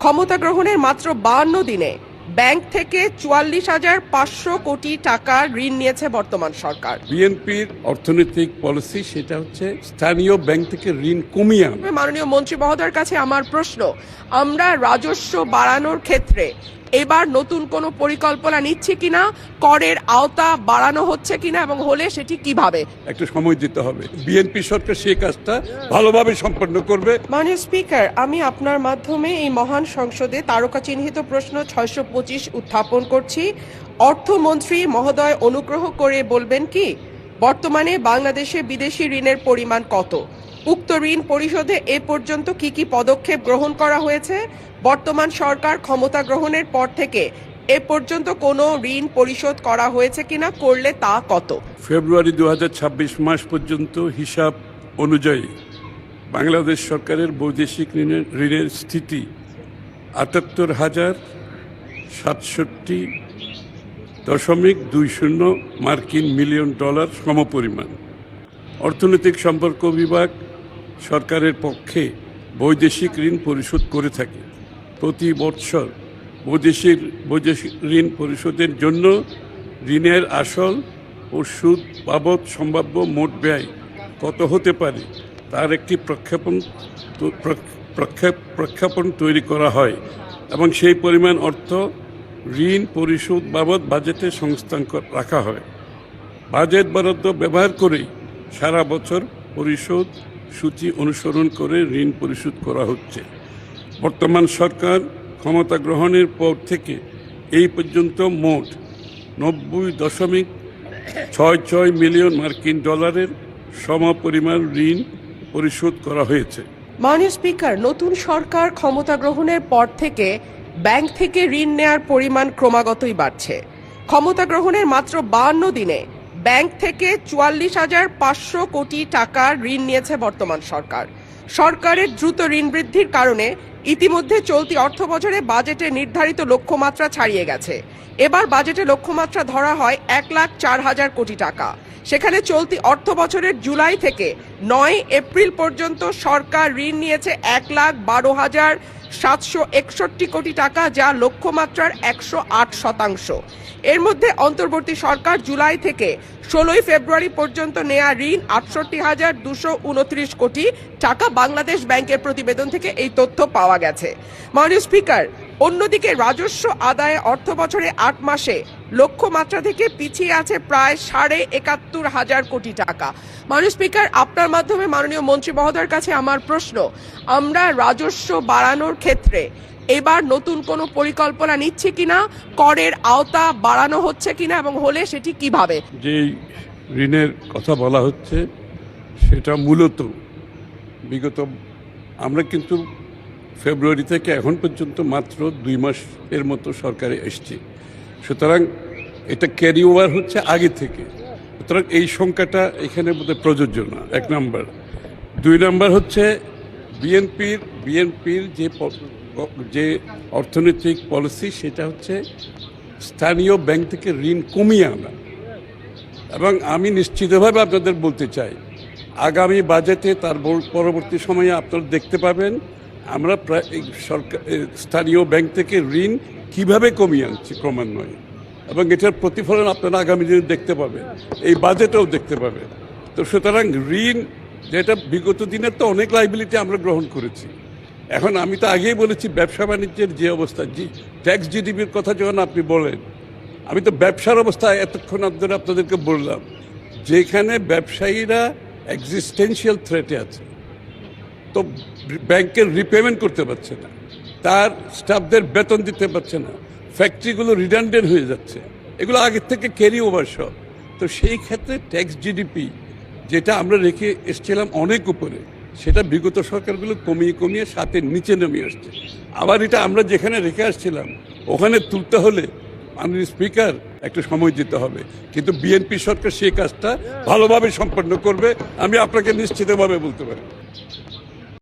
ক্ষমতা গ্রহণের মাত্র 52 দিনে ব্যাংক থেকে 44,500 কোটি টাকা ঋণ নিয়েছে বর্তমান সরকার। বিএনপির অর্থনৈতিক পলিসি সেটা হচ্ছে স্থানীয় ব্যাংক থেকে ঋণ কমিয়ে আনা। মাননীয় মন্ত্রী মহোদয়ের কাছে আমার প্রশ্ন, আমরা রাজস্ব বাড়ানোর ক্ষেত্রে এবার নতুন কোনো পরিকল্পনা নিচ্ছি কিনা, করের আওতা বাড়ানো হচ্ছে কিনা এবং হলে সেটি কিভাবে? একটু সময় দিতে হবে। বিএনপি সরকার সেই কাজটা ভালোভাবে সম্পন্ন করবে। মাননীয় স্পিকার, আমি আপনার মাধ্যমে এই মহান সংসদে তারকা চিহ্নিত প্রশ্ন 625 উত্থাপন করছি। অর্থমন্ত্রী মহোদয় অনুগ্রহ করে বলবেন কি বর্তমানে বাংলাদেশে বিদেশি ঋণের পরিমাণ কত? উক্ত ঋণ পরিশোধে এ পর্যন্ত কি কি পদক্ষেপ গ্রহণ করা হয়েছে? বর্তমান সরকার ক্ষমতা গ্রহণের পর থেকে এ পর্যন্ত কোনো ঋণ পরিশোধ করা হয়েছে কিনা, করলে তা কত? ফেব্রুয়ারি 2026 মাস পর্যন্ত হিসাব অনুযায়ী বাংলাদেশ সরকারের বৈদেশিক ঋণের স্থিতি 78,767.20 মার্কিন মিলিয়ন ডলার সমপরিমাণ। অর্থনৈতিক সম্পর্ক বিভাগ সরকারের পক্ষে বৈদেশিক ঋণ পরিশোধ করে থাকে। প্রতি বৎসর বৈদেশিক ঋণ পরিশোধের জন্য ঋণের আসল ও সুদ বাবদ সম্ভাব্য মোট ব্যয় কত হতে পারে তার একটি প্রক্ষেপণ তৈরি করা হয় এবং সেই পরিমাণ অর্থ ঋণ পরিশোধ বাবদ বাজেটে সংস্থান রাখা হয়। বাজেট বরাদ্দ ব্যবহার করেই সারা বছর পরিশোধ সূচি অনুসরণ করে ঋণ পরিশোধ করা হচ্ছে। বর্তমান সরকার ক্ষমতা গ্রহণের পর থেকে এই পর্যন্ত মোট 90.66 মিলিয়ন মার্কিন ডলারের সমপরিমাণ ঋণ পরিশোধ করা হয়েছে। মাননীয় স্পিকার, নতুন সরকার ক্ষমতা গ্রহণের পর থেকে ব্যাংক থেকে ঋণ নেয়ার পরিমাণ ক্রমাগতই বাড়ছে। ক্ষমতা গ্রহণের মাত্র 52 দিনে ব্যাংক থেকে 44,500 কোটি টাকা ঋণ নিয়েছে বর্তমান সরকার। সরকারের দ্রুত ঋণ বৃদ্ধির কারণে ইতিমধ্যে চলতি অর্থ বছরে বাজেটে নির্ধারিত লক্ষ্যমাত্রা ছাড়িয়ে গেছে। এবার বাজেটে লক্ষ্যমাত্রা ধরা হয় 1,04,000 কোটি টাকা। সেখানে চলতি অর্থ বছরের জুলাই থেকে 9 এপ্রিল পর্যন্ত সরকার ঋণ নিয়েছে 1,12,761 কোটি টাকা, যা লক্ষ্যমাত্রার 108%। এর মধ্যে অন্তর্বর্তী সরকার জুলাই থেকে 16 ফেব্রুয়ারি পর্যন্ত নেয়া ঋণ 68,229 কোটি টাকা। বাংলাদেশ ব্যাংকের প্রতিবেদন থেকে এই তথ্য পাওয়া গেছে। মাননীয় স্পিকার, অন্যদিকে রাজস্ব আদায়ে অর্থ বছরে 8 মাসে লক্ষ্যমাত্রা থেকে পিছিয়ে আছে প্রায় 71,500 কোটি টাকা। মাননীয় স্পিকার, আপনার মাধ্যমে মাননীয় মন্ত্রী মহোদয়ের কাছে আমার প্রশ্ন, আমরা রাজস্ব বাড়ানোর ক্ষেত্রে এবার নতুন কোনো পরিকল্পনা নিচ্ছি কিনা, করের আওতা বাড়ানো হচ্ছে কিনা এবং হলে সেটি কিভাবে? যে ঋণের কথা বলা হচ্ছে সেটা মূলত বিগত আমরা কিন্তু ফেব্রুয়ারি থেকে এখন পর্যন্ত মাত্র 2 মাসের মতো সরকারে এসছে। সুতরাং এটা ক্যারি ওভার হচ্ছে আগে থেকে। সুতরাং এই সংখ্যাটা এখানে বোধহয় প্রযোজ্য না, 1 নম্বর। 2 নম্বর হচ্ছে বিএনপির যে অর্থনৈতিক পলিসি সেটা হচ্ছে স্থানীয় ব্যাংক থেকে ঋণ কমিয়ে আনা। এবং আমি নিশ্চিতভাবে আপনাদের বলতে চাই, আগামী বাজেটে তার পরবর্তী সময়ে আপনারা দেখতে পাবেন আমরা প্রায় স্থানীয় ব্যাংক থেকে ঋণ কিভাবে কমিয়ে আনছি ক্রমান্বয়ে, এবং এটার প্রতিফলন আপনারা আগামী দিনে দেখতে পাবেন, এই বাজেটেও দেখতে পাবেন। তো সুতরাং ঋণ যেটা বিগত দিনের তো অনেক লাইবিলিটি আমরা গ্রহণ করেছি। এখন আমি তো আগেই বলেছি ব্যবসা বাণিজ্যের যে অবস্থা, ট্যাক্স জিডিপির কথা যখন আপনি বলেন, আমি তো ব্যবসার অবস্থা এতক্ষণ ধরে আপনাদেরকে বললাম, যেখানে ব্যবসায়ীরা এক্সিস্টেন্সিয়াল থ্রেটে আছে, তো ব্যাংকের রিপেমেন্ট করতে পারছে না, তার স্টাফদের বেতন দিতে পারছে না, ফ্যাক্টরিগুলো রিডান্ডেন্ট হয়ে যাচ্ছে, এগুলো আগের থেকে ক্যারি ওভার সব। তো সেই ক্ষেত্রে ট্যাক্স জিডিপি যেটা আমরা রেখে এসেছিলাম অনেক উপরে, সেটা বিগত সরকারগুলো কমিয়ে সাথে নিচে নেমে আসছে। আবার এটা আমরা যেখানে রেখে আসছিলাম ওখানে তুলতে হলে মাননীয় স্পিকার একটু সময় দিতে হবে। কিন্তু বিএনপি সরকার সেই কাজটা ভালোভাবে সম্পন্ন করবে, আমি আপনাকে নিশ্চিতভাবে বলতে পারি।